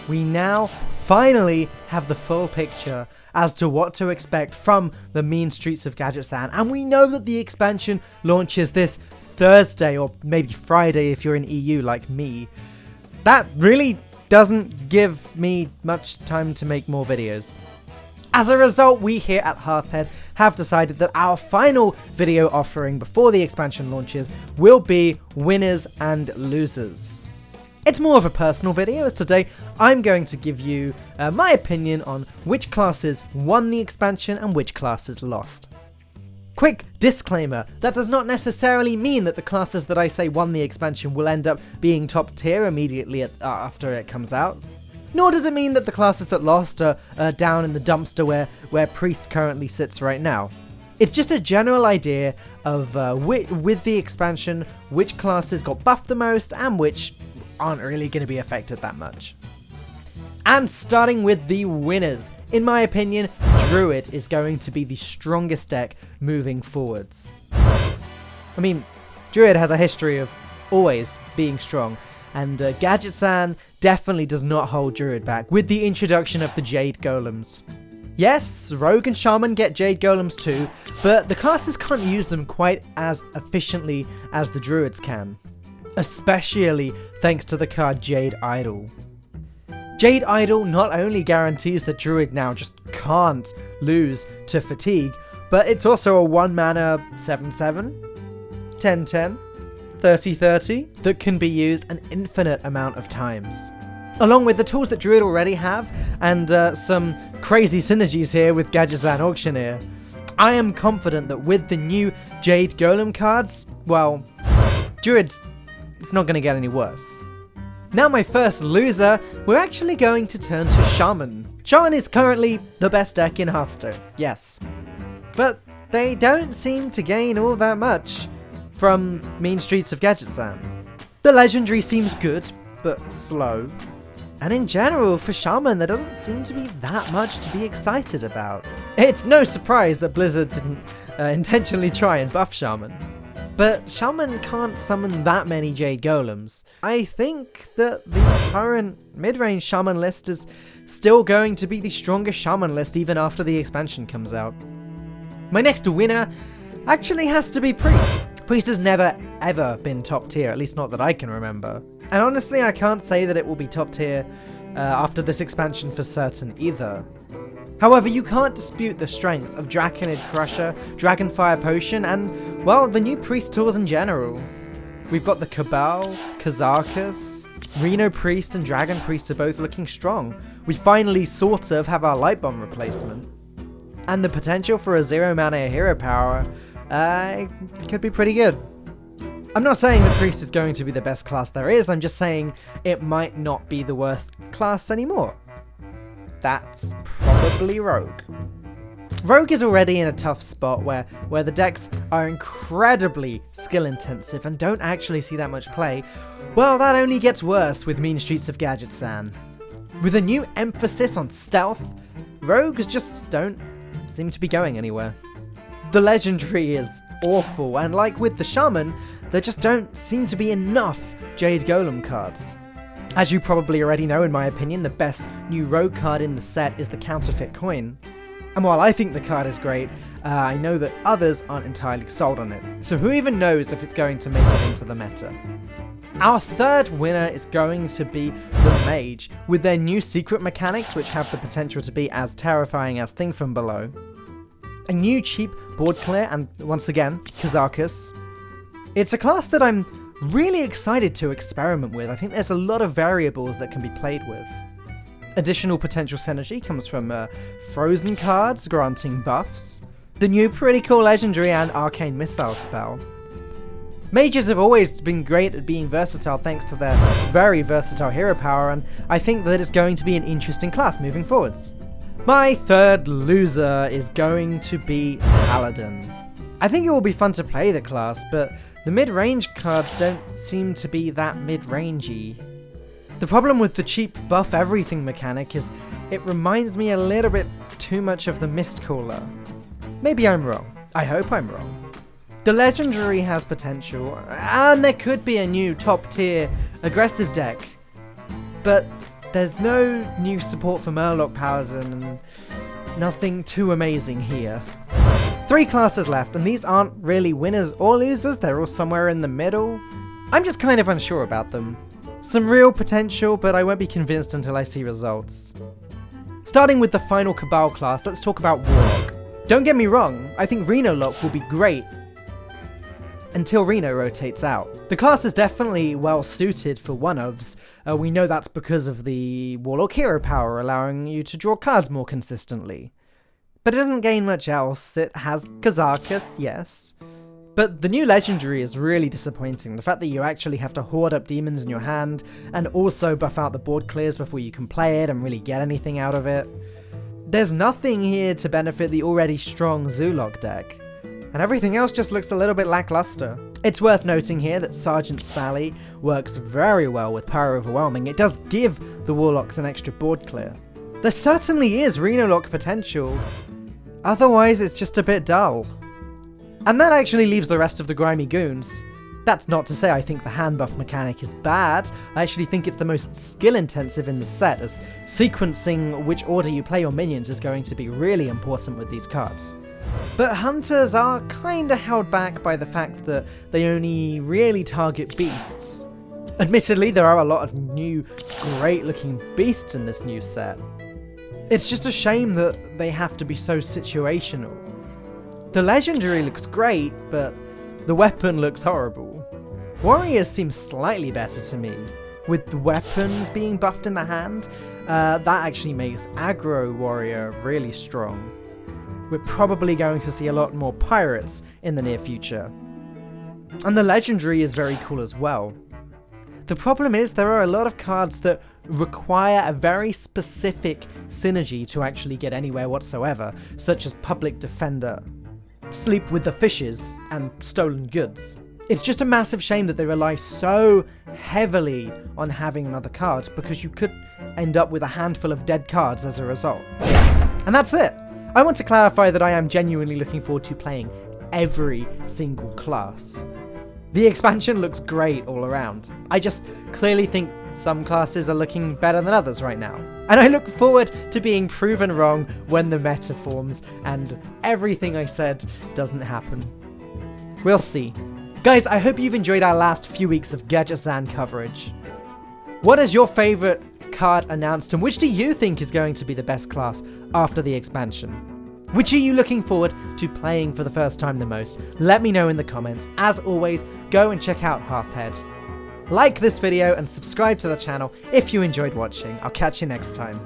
we now finally have the full picture as to what to expect from the mean streets of Gadgetzan, and we know that the expansion launches this Thursday, or maybe Friday if you're in EU like me. That really doesn't give me much time to make more videos. As a result, we here at Hearthhead have decided that our final video offering before the expansion launches will be winners and losers. It's more of a personal video, as today I'm going to give you my opinion on which classes won the expansion and which classes lost. Quick disclaimer, that does not necessarily mean that the classes that I say won the expansion will end up being top tier immediately after it comes out. Nor does it mean that the classes that lost are down in the dumpster where Priest currently sits right now. It's just a general idea of, with the expansion, which classes got buffed the most and which aren't really going to be affected that much. And starting with the winners, in my opinion, Druid is going to be the strongest deck moving forwards. I mean, Druid has a history of always being strong, and Gadgetzan definitely does not hold Druid back with the introduction of the Jade Golems. Yes, Rogue and Shaman get Jade Golems too, but the classes can't use them quite as efficiently as the Druids can. Especially thanks to the card Jade Idol. Jade Idol not only guarantees that Druid now just can't lose to Fatigue, but it's also a 1-mana 7/7, 10/10, 30/30 that can be used an infinite amount of times. Along with the tools that Druid already have, and some crazy synergies here with Gadgetzan Auctioneer, I am confident that with the new Jade Golem cards, well, Druid's it's not going to get any worse. Now my first loser, we're actually going to turn to Shaman. Shaman is currently the best deck in Hearthstone, yes. But they don't seem to gain all that much from mean streets of Gadgetzan. The legendary seems good, but slow. And in general, for Shaman, there doesn't seem to be that much to be excited about. It's no surprise that Blizzard didn't intentionally try and buff Shaman. But Shaman can't summon that many Jade Golems. I think that the current mid-range Shaman list is still going to be the strongest Shaman list even after the expansion comes out. My next winner actually has to be Priest. Priest has never ever been top tier, at least not that I can remember. And honestly, I can't say that it will be top tier after this expansion for certain either. However, you can't dispute the strength of Draconid Crusher, Dragonfire Potion, and, well, the new Priest tools in general. We've got the Cabal, Kazarkas, Reno Priest and Dragon Priest are both looking strong. We finally sort of have our Light Bomb replacement. And the potential for a 0-mana hero power could be pretty good. I'm not saying that Priest is going to be the best class there is, I'm just saying it might not be the worst class anymore. That's probably Rogue. Rogue is already in a tough spot where the decks are incredibly skill intensive and don't actually see that much play. Well, that only gets worse with Mean Streets of Gadgetzan. With a new emphasis on stealth, Rogues just don't seem to be going anywhere. The legendary is awful, and like with the Shaman, there just don't seem to be enough Jade Golem cards. As you probably already know, in my opinion, the best new Rogue card in the set is the Counterfeit Coin. And while I think the card is great, I know that others aren't entirely sold on it. So who even knows if it's going to make it into the meta? Our third winner is going to be the Mage, with their new secret mechanics which have the potential to be as terrifying as Thing from Below. A new cheap board clear, and once again, Kazarkas. It's a class that I'm really excited to experiment with. I think there's a lot of variables that can be played with. Additional potential synergy comes from frozen cards granting buffs, the new pretty cool legendary and arcane missile spell. Mages have always been great at being versatile thanks to their very versatile hero power, and I think that it's going to be an interesting class moving forwards. My third loser is going to be Paladin. I think it will be fun to play the class, but the mid-range cards don't seem to be that mid-rangey. The problem with the cheap buff everything mechanic is it reminds me a little bit too much of the Mistcaller. Maybe I'm wrong. I hope I'm wrong. The legendary has potential, and there could be a new top tier aggressive deck, but there's no new support for Murloc Paladin, and nothing too amazing here. 3 classes left, and these aren't really winners or losers, they're all somewhere in the middle. I'm just kind of unsure about them. Some real potential, but I won't be convinced until I see results. Starting with the final Cabal class, let's talk about Warlock. Don't get me wrong, I think Reno Lock will be great until Reno rotates out. The class is definitely well suited for one-ofs. We know that's because of the Warlock hero power, allowing you to draw cards more consistently. But it doesn't gain much else. It has Kazarkas, yes. But the new legendary is really disappointing. The fact that you actually have to hoard up demons in your hand, and also buff out the board clears before you can play it and really get anything out of it. There's nothing here to benefit the already strong Zoolock deck. And everything else just looks a little bit lackluster. It's worth noting here that Sergeant Sally works very well with Power Overwhelming. It does give the Warlocks an extra board clear. There certainly is Reno Lock potential, otherwise it's just a bit dull. And that actually leaves the rest of the grimy goons. That's not to say I think the hand buff mechanic is bad. I actually think it's the most skill intensive in the set, as sequencing which order you play your minions is going to be really important with these cards. But hunters are kinda held back by the fact that they only really target beasts. Admittedly, there are a lot of new, great looking beasts in this new set. It's just a shame that they have to be so situational. The legendary looks great, but the weapon looks horrible. Warriors seem slightly better to me, with the weapons being buffed in the hand. That actually makes aggro warrior really strong. We're probably going to see a lot more pirates in the near future. And the legendary is very cool as well. The problem is there are a lot of cards that require a very specific synergy to actually get anywhere whatsoever, such as Public Defender, Sleep with the Fishes, and Stolen Goods. It's just a massive shame that they rely so heavily on having another card, because you could end up with a handful of dead cards as a result. And that's it! I want to clarify that I am genuinely looking forward to playing every single class. The expansion looks great all around. I just clearly think some classes are looking better than others right now. And I look forward to being proven wrong when the meta forms and everything I said doesn't happen. We'll see. Guys, I hope you've enjoyed our last few weeks of Gadgetzan coverage. What is your favourite card announced, and which do you think is going to be the best class after the expansion? Which are you looking forward to playing for the first time the most? Let me know in the comments. As always, go and check out Hearthhead. Like this video and subscribe to the channel if you enjoyed watching. I'll catch you next time.